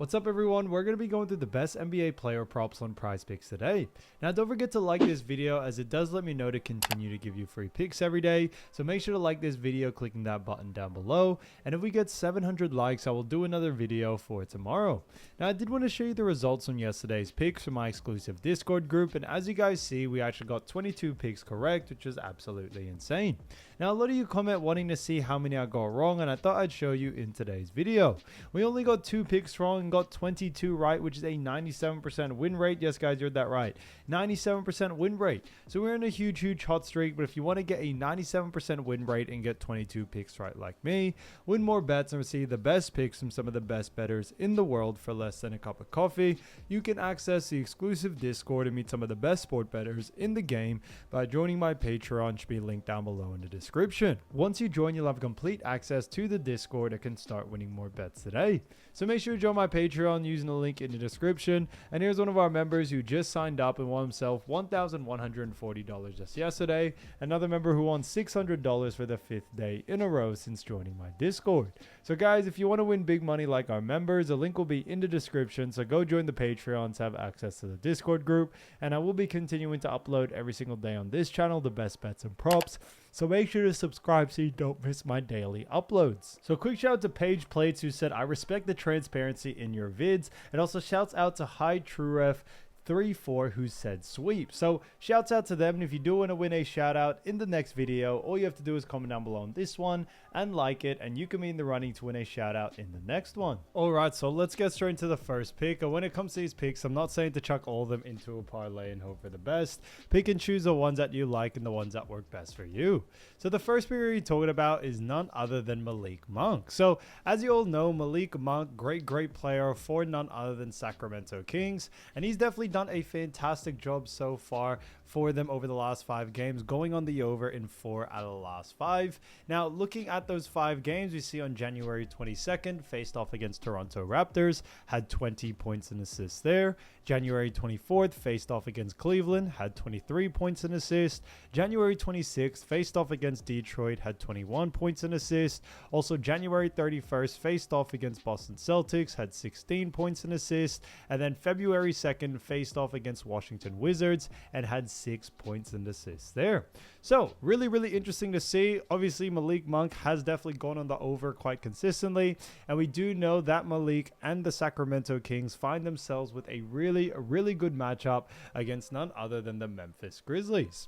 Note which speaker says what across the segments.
Speaker 1: What's up, everyone? We're going to be going through the best NBA player props on PrizePicks today. Now, don't forget to like this video, as it does let me know to continue to give you free picks every day. So make sure to like this video clicking that button down below. And if we get 700 likes, I will do another video for tomorrow. Now, I did want to show you the results on yesterday's picks from my exclusive Discord group. And as you guys see, we actually got 22 picks correct, which is absolutely insane. Now, a lot of you comment wanting to see how many I got wrong, and I thought I'd show you in today's video. We only got 2 picks wrong and got 22 right, which is a 97% win rate. Yes, guys, you heard that right. 97% win rate. So we're in a huge hot streak, but if you want to get a 97% win rate and get 22 picks right like me, win more bets and receive the best picks from some of the best bettors in the world for less than a cup of coffee, you can access the exclusive Discord and meet some of the best sport bettors in the game by joining my Patreon, which will be linked down below in the description. Once you join, you'll have complete access to the Discord and can start winning more bets today. So make sure to join my Patreon using the link in the description. And here's one of our members who just signed up and won himself $1,140 just yesterday. Another member who won $600 for the 5th day in a row since joining my Discord. So guys, if you want to win big money like our members, the link will be in the description. So go join the Patreon to have access to the Discord group. And I will be continuing to upload every single day on this channel the best bets and props. So make sure to subscribe so you don't miss my daily uploads. So quick shout out to Paige Plates, who said, "I respect the transparency in your vids." And also shouts out to High TrueRef 34, who said sweep. So shouts out to them, and if you do want to win a shout out in the next video, all you have to do is comment down below on this one and like it, and you can be in the running to win a shout out in the next one. Alright, so let's get straight into the first pick. And when it comes to these picks, I'm not saying to chuck all of them into a parlay and hope for the best. Pick and choose the ones that you like and the ones that work best for you. So the first pick we're talking about is none other than Malik Monk. So as you all know, Malik Monk, great player for none other than Sacramento Kings, and he's definitely done a fantastic job so far for them over the last 5 games, going on the over in 4 out of the last 5. Now, looking at those 5 games, we see on January 22nd, faced off against Toronto Raptors, had 20 points and assists there. January 24th, faced off against Cleveland, had 23 points and assists. January 26th, faced off against Detroit, had 21 points and assists. Also, January 31st, faced off against Boston Celtics, had 16 points and assists. And then February 2nd, faced off against Washington Wizards and had 6 points and assists there. So really interesting to see. Obviously, Malik Monk has definitely gone on the over quite consistently, and we do know that Malik and the Sacramento Kings find themselves with a really good matchup against none other than the Memphis Grizzlies.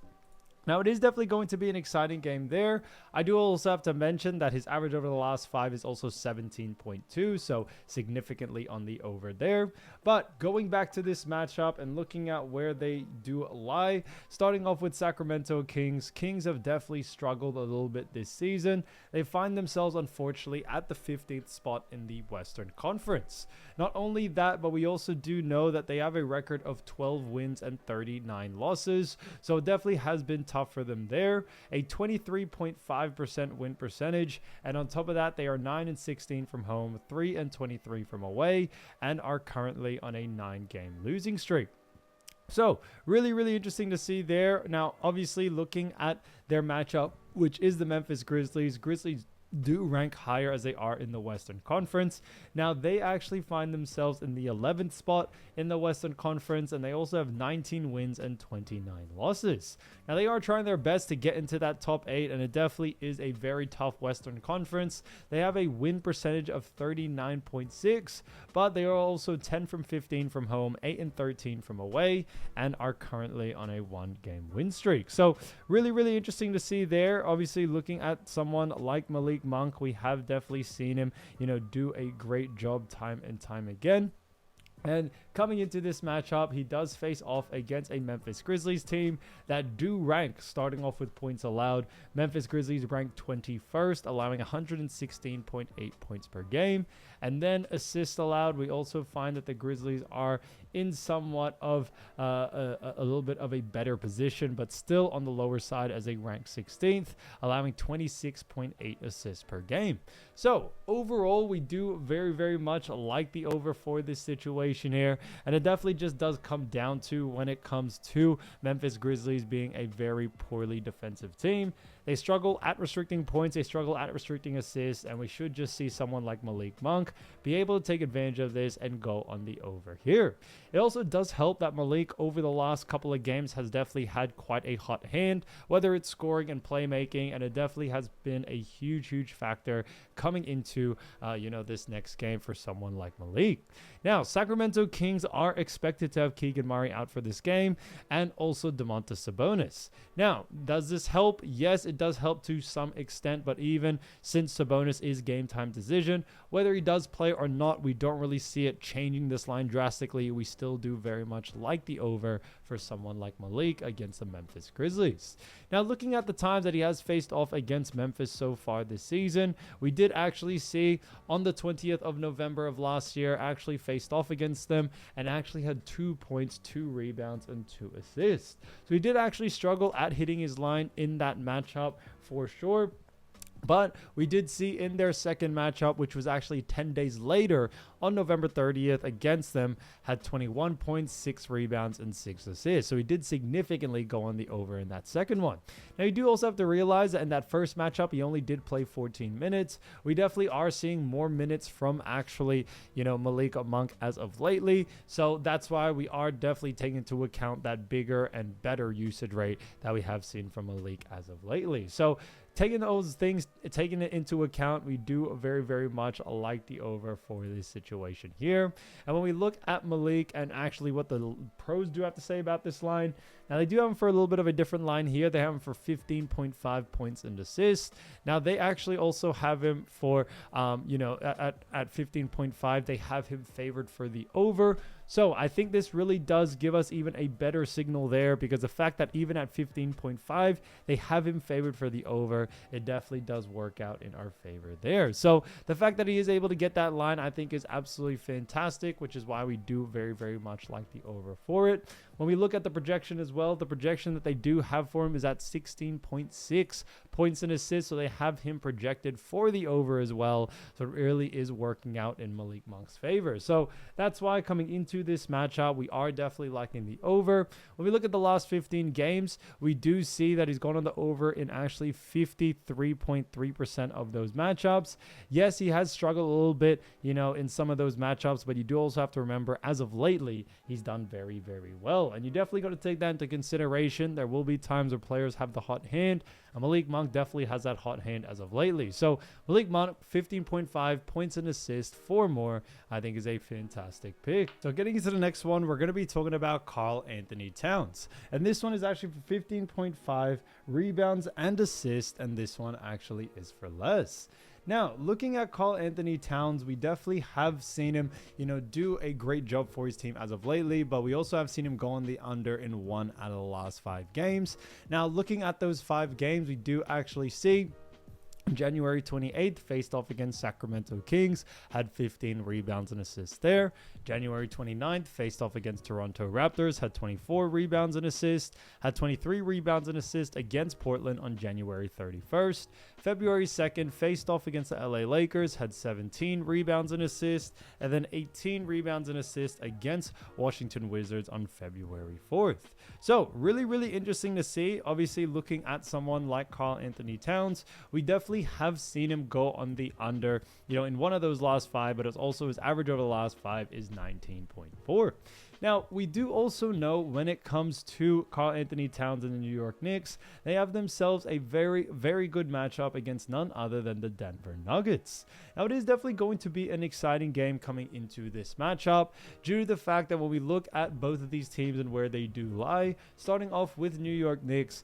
Speaker 1: Now, it is definitely going to be an exciting game there. I do also have to mention that his average over the last 5 is also 17.2, so significantly on the over there. But going back to this matchup and looking at where they do lie, starting off with Sacramento Kings, Kings have definitely struggled a little bit this season. They find themselves, unfortunately, at the 15th spot in the Western Conference. Not only that, but we also do know that they have a record of 12 wins and 39 losses, so it definitely has been tough for them there. A 23.5% win percentage, and on top of that, they are 9-16 from home, 3-23 from away, and are currently on a 9-game losing streak. So really interesting to see there. Now, obviously, looking at their matchup, which is the Memphis Grizzlies, Grizzlies do rank higher as they are in the Western Conference. Now, they actually find themselves in the 11th spot in the Western Conference, and they also have 19 wins and 29 losses. Now, they are trying their best to get into that top 8, and it definitely is a very tough Western Conference. They have a win percentage of 39.6, but they are also 10 from 15 from home, 8-13 from away, and are currently on a 1-game win streak. So really interesting to see there. Obviously, looking at someone like Malik Monk, we have definitely seen him, do a great job time and time again. And coming into this matchup, he does face off against a Memphis Grizzlies team that do rank, starting off with points allowed. Memphis Grizzlies rank 21st, allowing 116.8 points per game. And then assists allowed, we also find that the Grizzlies are in somewhat of a little bit of a better position, but still on the lower side as a rank 16th, allowing 26.8 assists per game. So overall, we do very much like the over for this situation here, and it definitely just does come down to when it comes to Memphis Grizzlies being a very poorly defensive team. They struggle at restricting points, they struggle at restricting assists, and we should just see someone like Malik Monk be able to take advantage of this and go on the over here. It also does help that Malik over the last couple of games has definitely had quite a hot hand, whether it's scoring and playmaking, and it definitely has been a huge factor coming into this next game for someone like Malik. Now, Sacramento Kings are expected to have Keegan Murray out for this game and also Domantas Sabonis. Now, does this help? Yes, it does help to some extent, but even since Sabonis is game time decision, whether he does play or not, we don't really see it changing this line drastically. We still do very much like the over for someone like Malik against the Memphis Grizzlies. Now, looking at the times that he has faced off against Memphis so far this season, we did actually see on the 20th of November of last year, actually faced off against them and actually had 2 points, 2 rebounds, and 2 assists. So he did actually struggle at hitting his line in that matchup for sure. But we did see in their second matchup, which was actually 10 days later on November 30th against them, had 21 points, 6 rebounds, and 6 assists. So he did significantly go on the over in that second one. Now, you do also have to realize that in that first matchup, he only did play 14 minutes. We definitely are seeing more minutes from actually, Malik Monk as of lately. So that's why we are definitely taking into account that bigger and better usage rate that we have seen from Malik as of lately. So taking those things, taking it into account, we do very much like the over for this situation here. And when we look at Malik and actually what the pros do have to say about this line, now they do have him for a little bit of a different line here. They have him for 15.5 points and assists. Now they actually also have him for, at 15.5, they have him favored for the over. So I think this really does give us even a better signal there, because the fact that even at 15.5, they have him favored for the over, it definitely does work out in our favor there. So the fact that he is able to get that line, I think is absolutely fantastic, which is why we do very much like the over for it. When we look at the projection as well, the projection that they do have for him is at 16.6 points and assists. So they have him projected for the over as well. So it really is working out in Malik Monk's favor. So that's why coming into this matchup, we are definitely liking the over. When we look at the last 15 games, we do see that he's gone on the over in actually 53.3% of those matchups. Yes, he has struggled a little bit, in some of those matchups, but you do also have to remember, as of lately, he's done very well. And you definitely got to take that into consideration. There will be times where players have the hot hand, and Malik Monk definitely has that hot hand as of lately. So Malik Monk, 15.5 points and assists, 4 more, I think is a fantastic pick. So getting into the next one, we're going to be talking about Karl-Anthony Towns. And this one is actually for 15.5 rebounds and assists, and this one actually is for less. Now, looking at Karl-Anthony Towns, we definitely have seen him, do a great job for his team as of lately, but we also have seen him go on the under in 1 out of the last 5 games. Now, looking at those 5 games, we do actually see January 28th, faced off against Sacramento Kings, had 15 rebounds and assists there. January 29th, faced off against Toronto Raptors, had 24 rebounds and assists, had 23 rebounds and assists against Portland on January 31st. February 2nd, faced off against the LA Lakers, had 17 rebounds and assists, and then 18 rebounds and assists against Washington Wizards on February 4th. So really interesting to see. Obviously, looking at someone like Karl-Anthony Towns, we definitely have seen him go on the under, in one of those last 5, but it's also his average over the last 5 is 19.4. Now, we do also know when it comes to Karl-Anthony Towns and the New York Knicks, they have themselves a very good matchup against none other than the Denver Nuggets. Now, it is definitely going to be an exciting game coming into this matchup due to the fact that when we look at both of these teams and where they do lie, starting off with New York Knicks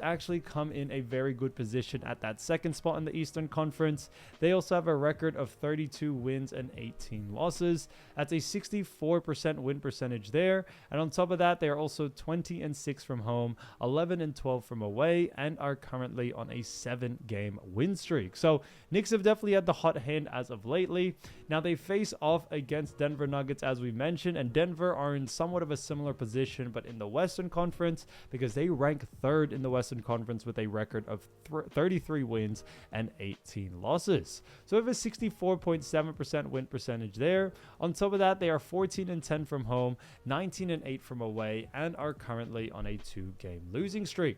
Speaker 1: actually come in a very good position at that second spot in the Eastern Conference. They also have a record of 32 wins and 18 losses. That's a 64% win percentage there, and on top of that, they are also 20-6 from home, 11-12 from away, and are currently on a 7-game win streak. So Knicks have definitely had the hot hand as of lately. Now they face off against Denver Nuggets, as we mentioned, and Denver are in somewhat of a similar position, but in the Western Conference, because they rank 3rd in the Western Conference with a record of 33 wins and 18 losses. So we have a 64.7% win percentage there. On top of that, they are 14-10 from home, 19-8 from away, and are currently on a 2-game losing streak.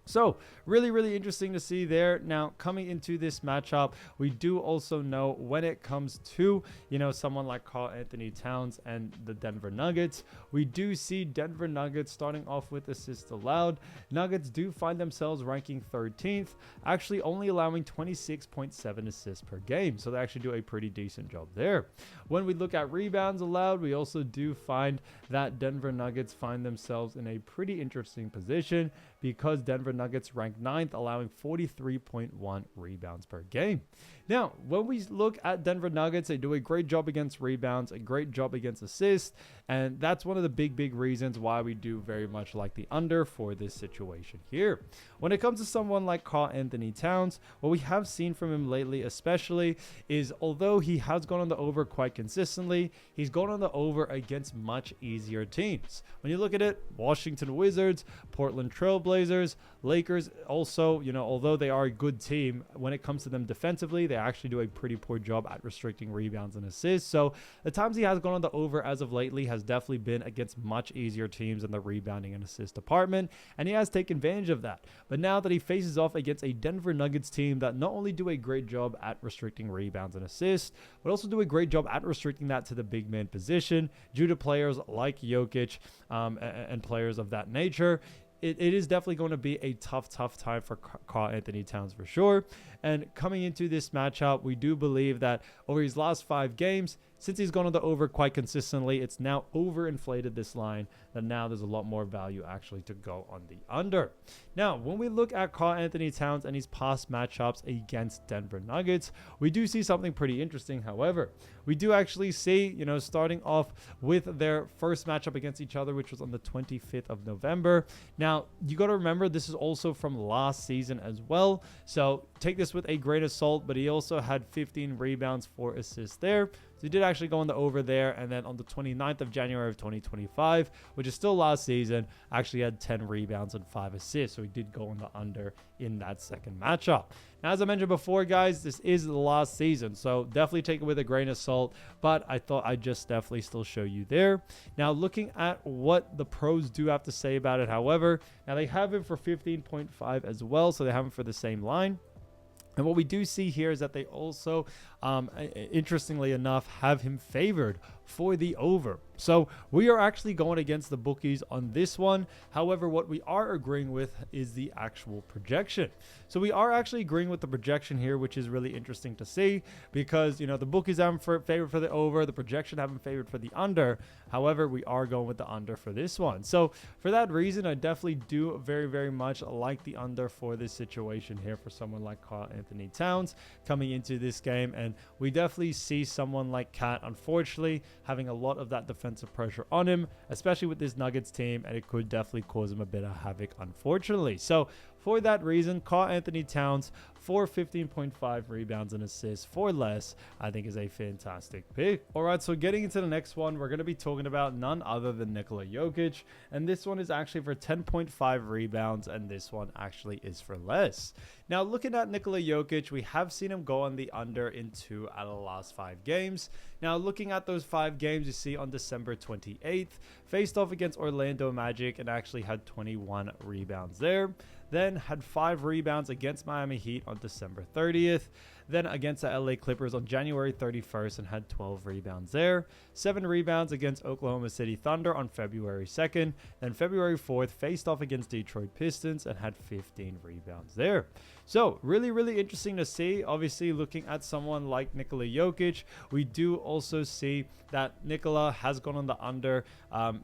Speaker 1: So really, really interesting to see there. Now, coming into this matchup, we do also know when it comes to, someone like Karl-Anthony Towns and the Denver Nuggets, we do see Denver Nuggets starting off with assists allowed. Nuggets do find themselves ranking 13th, actually only allowing 26.7 assists per game. So they actually do a pretty decent job there. When we look at rebounds allowed, we also do find that Denver Nuggets find themselves in a pretty interesting position because Denver Nuggets rank 9th, allowing 43.1 rebounds per game. Now, when we look at Denver Nuggets, they do a great job against rebounds, a great job against assists, and that's one of the big reasons why we do very much like the under for this situation here. When it comes to someone like Karl-Anthony Towns, what we have seen from him lately especially is although he has gone on the over quite consistently, he's gone on the over against much easier teams. When you look at it, Washington Wizards, Portland Trailblazers, Lakers also, although they are a good team, when it comes to them defensively, they actually do a pretty poor job at restricting rebounds and assists. So the times he has gone on the over as of lately has definitely been against much easier teams in the rebounding and assist department, and he has taken advantage of that. But now that he faces off against a Denver Nuggets team that not only do a great job at restricting rebounds and assists, but also do a great job at restricting that to the big man position due to players like Jokic and players of that nature, it is definitely going to be a tough time for Karl-Anthony Towns for sure. And coming into this matchup, we do believe that over his last 5 games, since he's gone on the over quite consistently, it's now overinflated this line, that now there's a lot more value actually to go on the under. Now, when we look at Karl-Anthony Towns and his past matchups against Denver Nuggets, we do see something pretty interesting. However, we do actually see, starting off with their first matchup against each other, which was on the 25th of November. Now, you got to remember, this is also from last season as well. So take this with a grain of salt, but he also had 15 rebounds, 4 assists there. So he did actually go on the over there. And then on the 29th of January of 2025, which is still last season, actually had 10 rebounds and 5 assists. So he did go on the under in that second matchup. Now, as I mentioned before, guys, this is the last season, so definitely take it with a grain of salt, but I thought I'd just definitely still show you there. Now, looking at what the pros do have to say about it, however, now they have him for 15.5 as well, so they have him for the same line. And what we do see here is that they also, interestingly enough, have him favored for the over. So we are actually going against the bookies on this one. However, what we are agreeing with is the actual projection. So we are actually agreeing with the projection here, which is really interesting to see because, the bookies have him favored for the over, the projection have him favored for the under. However, we are going with the under for this one. So for that reason, I definitely do very much like the under for this situation here for someone like Karl-Anthony Towns coming into this game. And we definitely see someone like Cat, unfortunately, having a lot of that defensive pressure on him, especially with this Nuggets team, and it could definitely cause him a bit of havoc, unfortunately. So for that reason, Karl-Anthony Towns for 15.5 rebounds and assists for less, I think is a fantastic pick. All right, so getting into the next one, we're going to be talking about none other than Nikola Jokic, and this one is actually for 10.5 rebounds, and this one actually is for less. Now, looking at Nikola Jokic, we have seen him go on the under in 2 out of the last 5 games. Now, looking at those 5 games, you see on December 28th, faced off against Orlando Magic and actually had 21 rebounds there. Then had 5 rebounds against Miami Heat on December 30th. Then against the LA Clippers on January 31st and had 12 rebounds there. 7 rebounds against Oklahoma City Thunder on February 2nd. Then February 4th faced off against Detroit Pistons and had 15 rebounds there. So really interesting to see. Obviously, looking at someone like Nikola Jokic, we do also see that Nikola has gone on the under,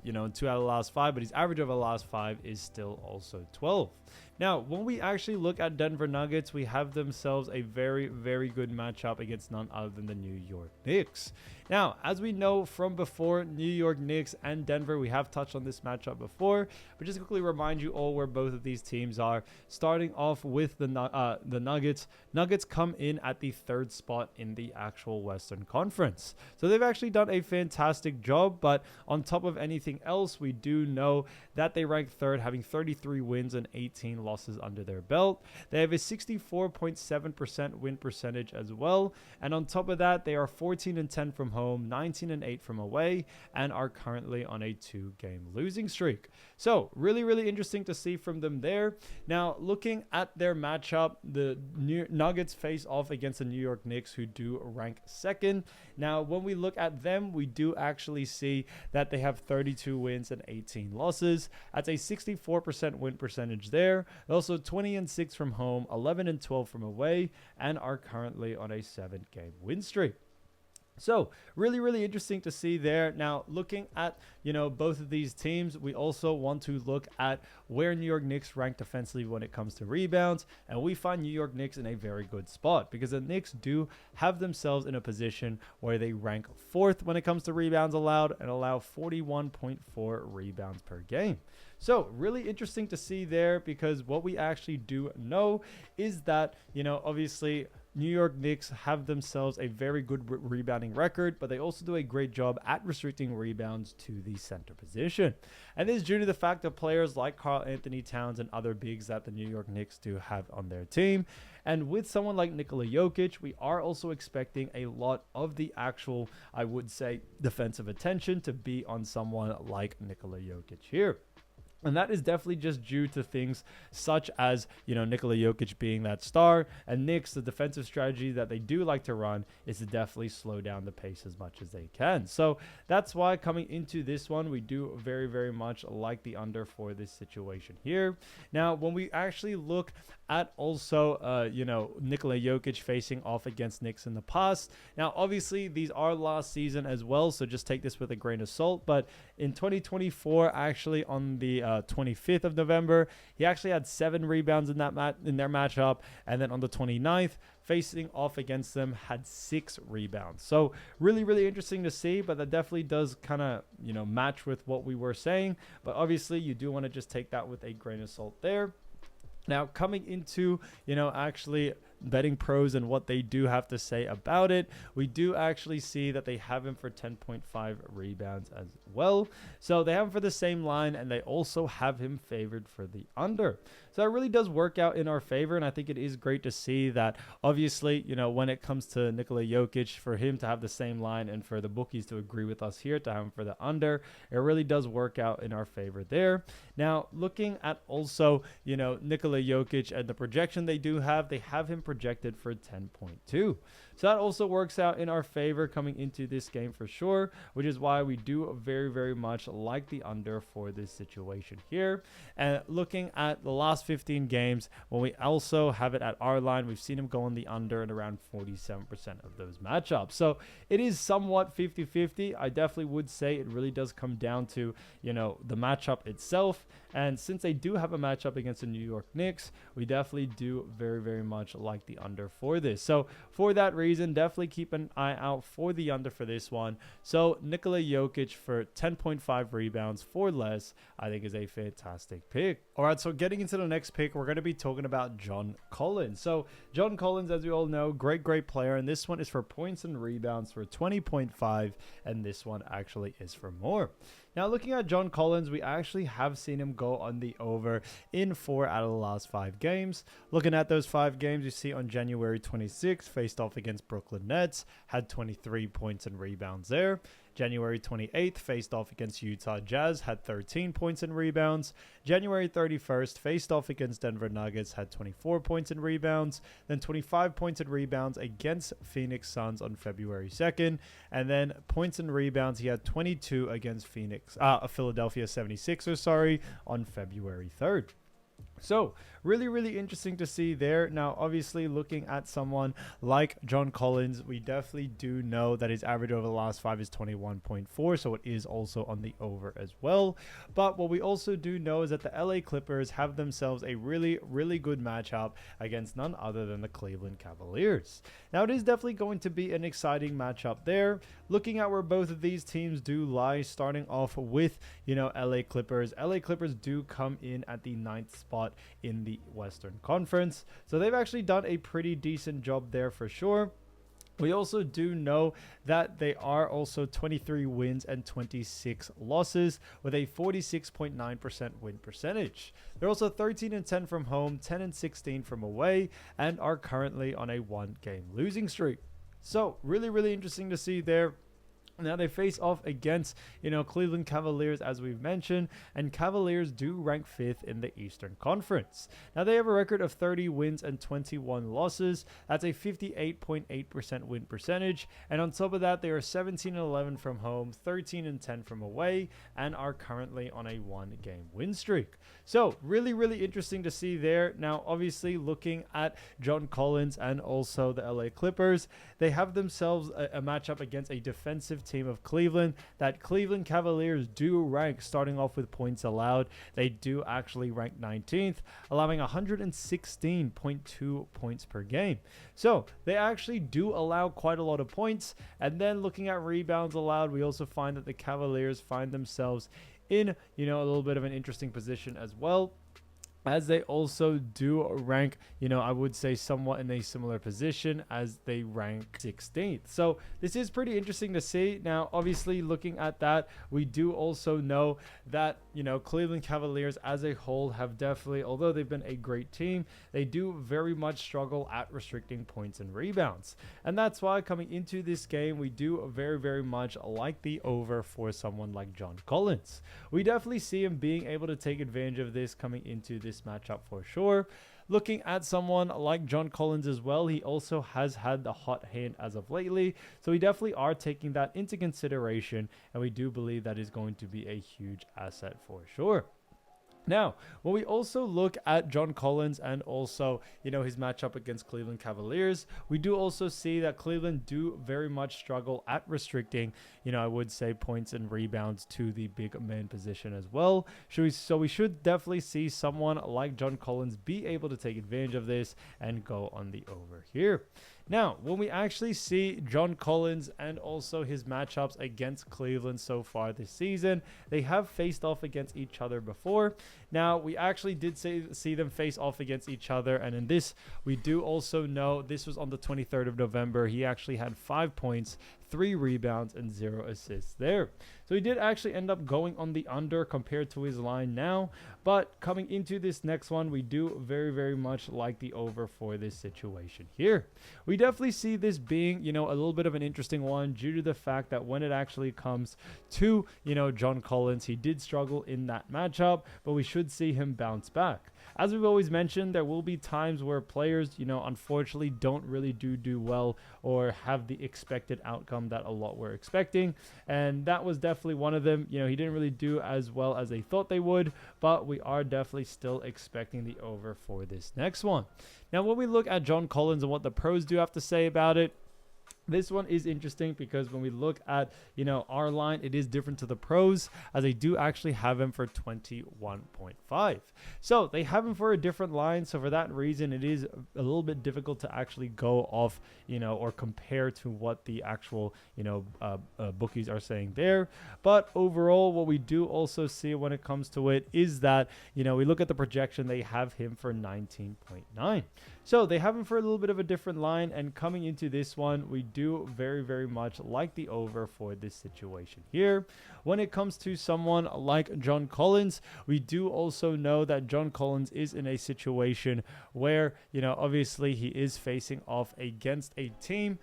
Speaker 1: in 2 out of the last 5, but his average over the last 5 is still also 12. Now, when we actually look at Denver Nuggets, we have themselves a very good matchup against none other than the New York Knicks. Now, as we know from before, New York Knicks and Denver, we have touched on this matchup before, but just quickly remind you all where both of these teams are. Starting off with the Nuggets. Nuggets come in at the 3rd spot in the actual Western Conference. So they've actually done a fantastic job, but on top of anything else, we do know that they rank 3rd, having 33 wins and 18 losses under their belt. They have a 64.7% win percentage as well, and on top of that, they are 14-10 from home home, 19 and 8 from away, and are currently on a 2-game losing streak. So really, really interesting to see from them there. Now, looking at their matchup, the Nuggets face off against the New York Knicks, who do rank second. Now, when we look at them, we do actually see that they have 32 wins and 18 losses. That's a 64% win percentage there. Also 20 and 6 from home, 11 and 12 from away, and are currently on a 7-game win streak. So really, really interesting to see there. Now, looking at, both of these teams, we also want to look at where New York Knicks rank defensively when it comes to rebounds. And we find New York Knicks in a very good spot because the Knicks do have themselves in a position where they rank 4th when it comes to rebounds allowed and allow 41.4 rebounds per game. So really interesting to see there because what we actually do know is that, obviously New York Knicks have themselves a very good rebounding record, but they also do a great job at restricting rebounds to the center position. And this is due to the fact that players like Karl-Anthony Towns and other bigs that the New York Knicks do have on their team. And with someone like Nikola Jokic, we are also expecting a lot of the actual, I would say, defensive attention to be on someone like Nikola Jokic here. And that is definitely just due to things such as, Nikola Jokic being that star, and Knicks, the defensive strategy that they do like to run is to definitely slow down the pace as much as they can. So that's why coming into this one, we do very, very much like the under for this situation here. Now, when we actually look at also, Nikola Jokic facing off against Knicks in the past. Now, obviously, these are last season as well, so just take this with a grain of salt. But in 2024, actually on the 25th of November, he actually had 7 rebounds in their matchup, and then on the 29th, facing off against them, had 6 rebounds. So really, really interesting to see, but that definitely does kind of, match with what we were saying. But obviously, you do want to just take that with a grain of salt there. Now, coming into, actually betting pros and what they do have to say about it, we do actually see that they have him for 10.5 rebounds as well. So they have him for the same line, and they also have him favored for the under. So it really does work out in our favor, and I think it is great to see that, obviously, when it comes to Nikola Jokic, for him to have the same line and for the bookies to agree with us here to have him for the under, it really does work out in our favor there. Now, looking at also, Nikola Jokic and the projection they have him projected for 10.2. So that also works out in our favor coming into this game for sure, which is why we do very, very much like the under for this situation here. And looking at the last 15 games, when we also have it at our line, we've seen him go on the under in around 47% of those matchups. So it is somewhat 50-50. I definitely would say it really does come down to, the matchup itself. And since they do have a matchup against the New York Knicks, we definitely do very, very much like the under for this. So for that reason, definitely keep an eye out for the under for this one. So Nikola Jokic for 10.5 rebounds for less, I think is a fantastic pick. All right, so getting into the next pick, we're going to be talking about John Collins. So John Collins, as we all know, great player. And this one is for points and rebounds for 20.5. And this one actually is for more. Now, looking at John Collins, we actually have seen him go on the over in 4 out of the last 5 games. Looking at those 5 games, you see on January 26th, faced off against Brooklyn Nets, had 23 points and rebounds there. January 28th, faced off against Utah Jazz, had 13 points and rebounds. January 31st, faced off against Denver Nuggets, had 24 points and rebounds. Then 25 points and rebounds against Phoenix Suns on February 2nd. And then points and rebounds, he had 22 against Philadelphia 76ers, on February 3rd. So really, really interesting to see there. Now, obviously, looking at someone like John Collins, we definitely do know that his average over the last 5 is 21.4, so it is also on the over as well. But what we also do know is that the LA Clippers have themselves a really, really good matchup against none other than the Cleveland Cavaliers. Now, it is definitely going to be an exciting matchup there. Looking at where both of these teams do lie, starting off with, LA Clippers. LA Clippers do come in at the 9th spot in the Western Conference. So they've actually done a pretty decent job there for sure. We also do know that they are also 23 wins and 26 losses with a 46.9% win percentage. They're also 13 and 10 from home, 10 and 16 from away, and are currently on a 1-game losing streak. So really, really interesting to see there. Now they face off against, Cleveland Cavaliers, as we've mentioned, and Cavaliers do rank 5th in the Eastern Conference. Now they have a record of 30 wins and 21 losses. That's a 58.8% win percentage. And on top of that, they are 17-11 from home, 13-10 from away, and are currently on a 1-game win streak. So really, really interesting to see there. Now, obviously, looking at John Collins and also the LA Clippers, they have themselves a matchup against a defensive team of Cleveland. That Cleveland Cavaliers do rank, starting off with points allowed, they do actually rank 19th, allowing 116.2 points per game. So they actually do allow quite a lot of points. And then looking at rebounds allowed, we also find that the Cavaliers find themselves in, a little bit of an interesting position as well, as they also do rank, I would say somewhat in a similar position as they rank 16th. So this is pretty interesting to see. Now, obviously, looking at that, we do also know that, Cleveland Cavaliers as a whole have definitely, although they've been a great team, they do very much struggle at restricting points and rebounds. And that's why coming into this game, we do very, very much like the over for someone like John Collins. We definitely see him being able to take advantage of this coming into this matchup for sure. Looking at someone like John Collins as well, he also has had the hot hand as of lately, so we definitely are taking that into consideration, and we do believe that is going to be a huge asset for sure. Now, when we also look at John Collins and also, his matchup against Cleveland Cavaliers, we do also see that Cleveland do very much struggle at restricting, I would say points and rebounds to the big man position as well. So we should definitely see someone like John Collins be able to take advantage of this and go on the over here. Now, when we actually see John Collins and also his matchups against Cleveland so far this season, they have faced off against each other before. Now, we actually did see them face off against each other, and in this, we do also know this was on the 23rd of November. He actually had 5 points, 3 rebounds, and 0 assists there. So he did actually end up going on the under compared to his line now. But coming into this next one, we do very, very much like the over for this situation here. We definitely see this being, a little bit of an interesting one due to the fact that when it actually comes to, John Collins, he did struggle in that matchup, but we should see him bounce back. As we've always mentioned, there will be times where players, unfortunately don't really do well or have the expected outcome that a lot were expecting. And that was definitely one of them. He didn't really do as well as they thought they would, but we are definitely still expecting the over for this next one. Now, when we look at John Collins and what the pros do have to say about it, this one is interesting because when we look at, our line, it is different to the pros as they do actually have him for 21.5. So they have him for a different line. So for that reason, it is a little bit difficult to actually go off, or compare to what the actual, bookies are saying there. But overall, what we do also see when it comes to it is that, we look at the projection, they have him for 19.9. So they have him for a little bit of a different line, and coming into this one, we do very, very much like the over for this situation here. When it comes to someone like John Collins, we do also know that John Collins is in a situation where, obviously he is facing off against a team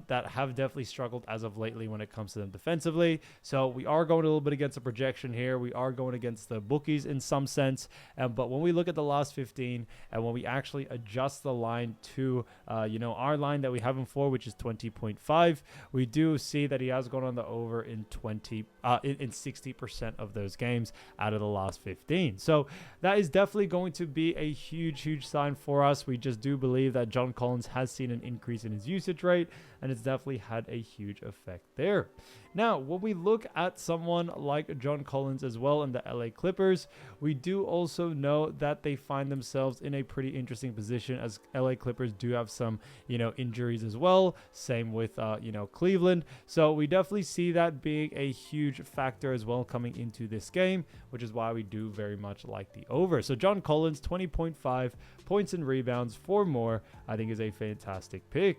Speaker 1: that have definitely struggled as of lately when it comes to them defensively. So we are going a little bit against the projection here. We are going against the bookies in some sense. But when we look at the last 15 and when we actually adjust the line to, our line that we have him for, which is 20.5, we do see that he has gone on the over in 60% of those games out of the last 15. So that is definitely going to be a huge, huge sign for us. We just do believe that John Collins has seen an increase in his usage rate, and it's definitely had a huge effect there. Now, when we look at someone like John Collins as well in the LA Clippers, we do also know that they find themselves in a pretty interesting position as LA Clippers do have some, injuries as well. Same with, Cleveland. So we definitely see that being a huge factor as well coming into this game, which is why we do very much like the over. So John Collins, 20.5 points and rebounds, 4 more, I think is a fantastic pick.